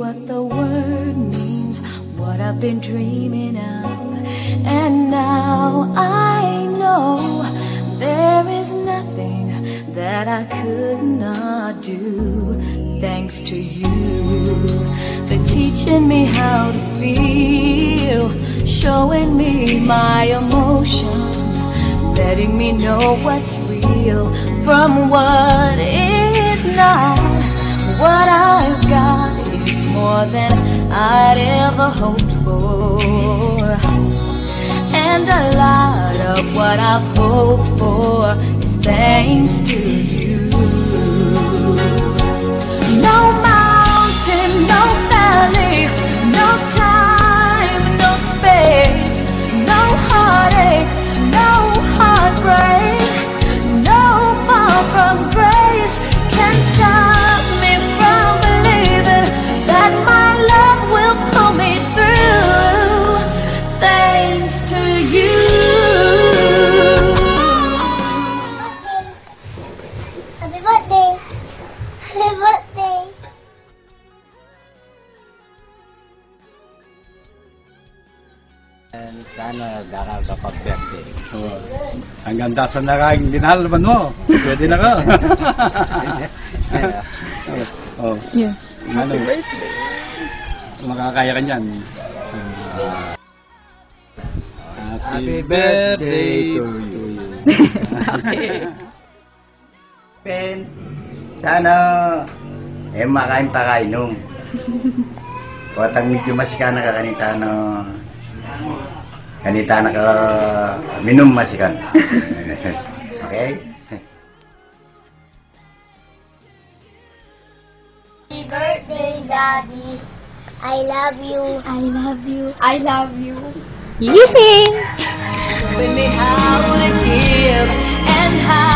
what the word means, what I've been dreaming of. And now I know there is nothing that I could not do. Thanks to you for teaching me how to feel, showing me my emotions, letting me know what's real from what is not. What I've got is more than I'd ever hoped for, and a lot of what I've hoped for is thanks to you. No mountain, no valley, no time, no space, no heartache, no heartbreak, no far from grace can stop me from believing that my love will pull me through, thanks to you. Happy birthday! Happy birthday! Sana nakakapag-birthday. Ang ganda sa nakaing dinalaman mo. Pwede na ka. Oh. Yeah. Happy birthday. Makakaya ka niyan. Happy birthday to you. Pen, sana makain pa kainom. Kuwatang medyo masikan na ka kanita na ka minum masikan. Okay? Happy birthday, Daddy. I love you. I love you. I love you. Listen! With me how to give and how